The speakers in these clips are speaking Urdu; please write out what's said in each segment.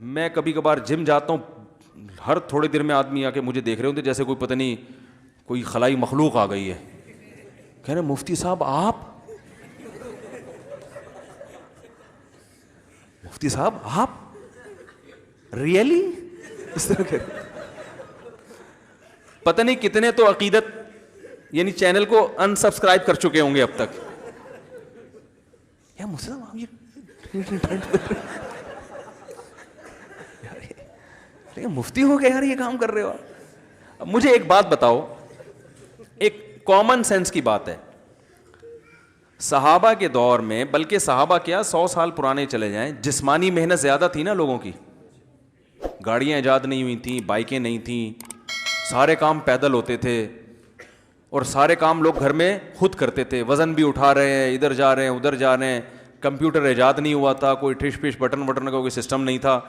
میں کبھی کبھار جم جاتا ہوں, ہر تھوڑی دیر میں آدمی آ کے مجھے دیکھ رہے ہوتے جیسے کوئی پتہ نہیں کوئی خلائی مخلوق آ گئی ہے. کہہ رہے مفتی صاحب آپ, مفتی صاحب آپ ریئلی, اس طرح کہ پتہ نہیں کتنے تو عقیدت یعنی چینل کو ان سبسکرائب کر چکے ہوں گے اب تک. یا مفتی صاحب آپ یہ مفتی ہو گئے یار, یہ کام کر رہے ہو. اب مجھے ایک بات بتاؤ, ایک کامن سینس کی بات ہے. صحابہ کے دور میں, بلکہ صحابہ کیا 100 سال پرانے چلے جائیں, جسمانی محنت زیادہ تھی نا لوگوں کی. گاڑیاں ایجاد نہیں ہوئی تھیں, بائکیں نہیں تھیں, سارے کام پیدل ہوتے تھے اور سارے کام لوگ گھر میں خود کرتے تھے. وزن بھی اٹھا رہے ہیں, ادھر جا رہے ہیں ادھر جا رہے ہیں. کمپیوٹر ایجاد نہیں ہوا تھا, کوئی ٹھش پش بٹن کا کوئی سسٹم نہیں تھا.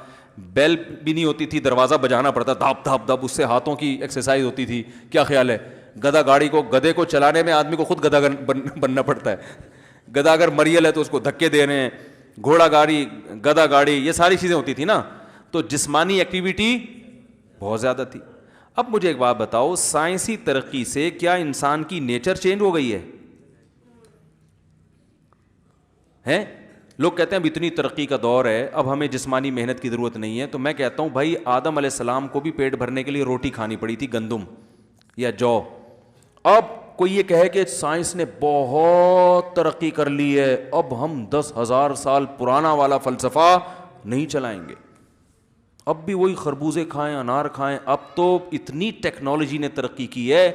بیل بھی نہیں ہوتی تھی, دروازہ بجانا پڑتا, دھاپ دھاپ دھاپ, اس سے ہاتھوں کی ایکسرسائز ہوتی تھی. کیا خیال ہے, گدھا گاڑی کو, گدھے کو چلانے میں آدمی کو خود گدھا بننا پڑتا ہے. گدھا اگر مریل ہے تو اس کو دھکے دے رہے ہیں. گھوڑا گاڑی, گدھا گاڑی, یہ ساری چیزیں ہوتی تھی نا. تو جسمانی ایکٹیویٹی بہت زیادہ تھی. اب مجھے ایک بات بتاؤ, سائنسی ترقی سے کیا انسان کی نیچر چینج ہو گئی ہے؟ لوگ کہتے ہیں اب اتنی ترقی کا دور ہے, اب ہمیں جسمانی محنت کی ضرورت نہیں ہے. تو میں کہتا ہوں بھائی, آدم علیہ السلام کو بھی پیٹ بھرنے کے لیے روٹی کھانی پڑی تھی, گندم یا جو. اب کوئی یہ کہے کہ سائنس نے بہت ترقی کر لی ہے, اب ہم 10,000 سال پرانا والا فلسفہ نہیں چلائیں گے, اب بھی وہی خربوزے کھائیں, انار کھائیں. اب تو اتنی ٹیکنالوجی نے ترقی کی ہے,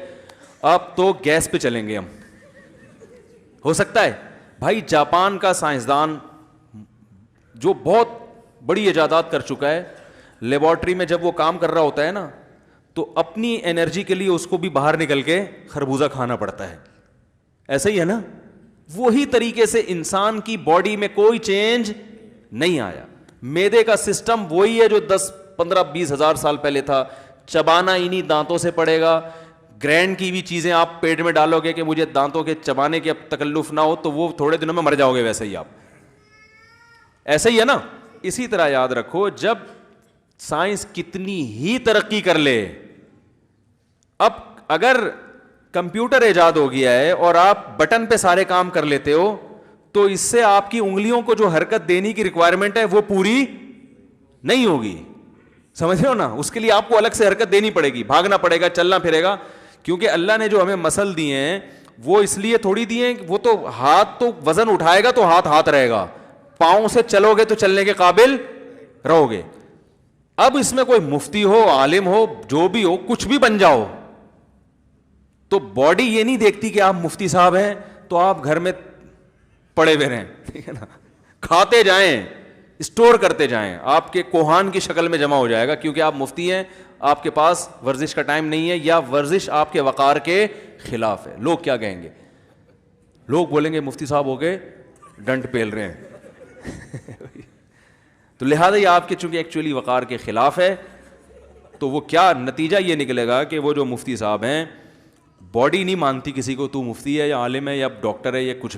اب تو گیس پہ چلیں گے ہم. ہو سکتا ہے بھائی, جاپان کا سائنسدان جو بہت بڑی ایجادات کر چکا ہے, لیبارٹری میں جب وہ کام کر رہا ہوتا ہے نا, تو اپنی انرجی کے لیے اس کو بھی باہر نکل کے خربوزہ کھانا پڑتا ہے. ایسا ہی ہے نا. وہی طریقے سے انسان کی باڈی میں کوئی چینج نہیں آیا. معدے کا سسٹم وہی ہے جو 10, 15, 20 ہزار سال پہلے تھا. چبانا انہی دانتوں سے پڑے گا. گرینڈ کی بھی چیزیں آپ پیٹ میں ڈالو گے کہ مجھے دانتوں کے چبانے کے اب تکلف نہ ہو, تو وہ تھوڑے دنوں میں مر جاؤ گے ویسے ہی آپ. ایسا ہی ہے نا. اسی طرح یاد رکھو, جب سائنس کتنی ہی ترقی کر لے, اب اگر کمپیوٹر ایجاد ہو گیا ہے اور آپ بٹن پہ سارے کام کر لیتے ہو, تو اس سے آپ کی انگلیوں کو جو حرکت دینے کی ریکوائرمنٹ ہے وہ پوری نہیں ہوگی. سمجھ رہے ہو نا. اس کے لیے آپ کو الگ سے حرکت دینی پڑے گی, بھاگنا پڑے گا, چلنا پھرے گا. کیونکہ اللہ نے جو ہمیں مسل دیے ہیں وہ اس لیے تھوڑی دیے ہیں, وہ تو ہاتھ تو وزن اٹھائے گا تو ہاتھ رہے گا, پاؤں سے چلو گے تو چلنے کے قابل رہو گے. اب اس میں کوئی مفتی ہو, عالم ہو, جو بھی ہو, کچھ بھی بن جاؤ, تو باڈی یہ نہیں دیکھتی کہ آپ مفتی صاحب ہیں تو آپ گھر میں پڑے ہوئے رہیں, ٹھیک ہے نا. کھاتے جائیں, اسٹور کرتے جائیں, آپ کے کوہان کی شکل میں جمع ہو جائے گا. کیونکہ آپ مفتی ہیں, آپ کے پاس ورزش کا ٹائم نہیں ہے, یا ورزش آپ کے وقار کے خلاف ہے. لوگ کیا کہیں گے؟ لوگ بولیں گے مفتی صاحب ہو گئے ڈنڈ پیل رہے ہیں. تو لہٰذا یہ آپ کے چونکہ ایکچولی وقار کے خلاف ہے, تو وہ کیا نتیجہ یہ نکلے گا کہ وہ جو مفتی صاحب ہیں, باڈی نہیں مانتی کسی کو تو مفتی ہے یا عالم ہے یا ڈاکٹر ہے یا کچھ,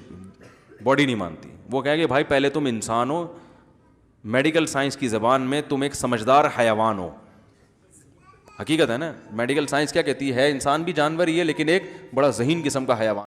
باڈی نہیں مانتی. وہ کہیں گے بھائی پہلے تم انسان ہو, میڈیکل سائنس کی زبان میں تم ایک سمجھدار حیوان ہو. حقیقت ہے نا. میڈیکل سائنس کیا کہتی ہے, انسان بھی جانور ہی ہے لیکن ایک بڑا ذہین قسم کا حیوان.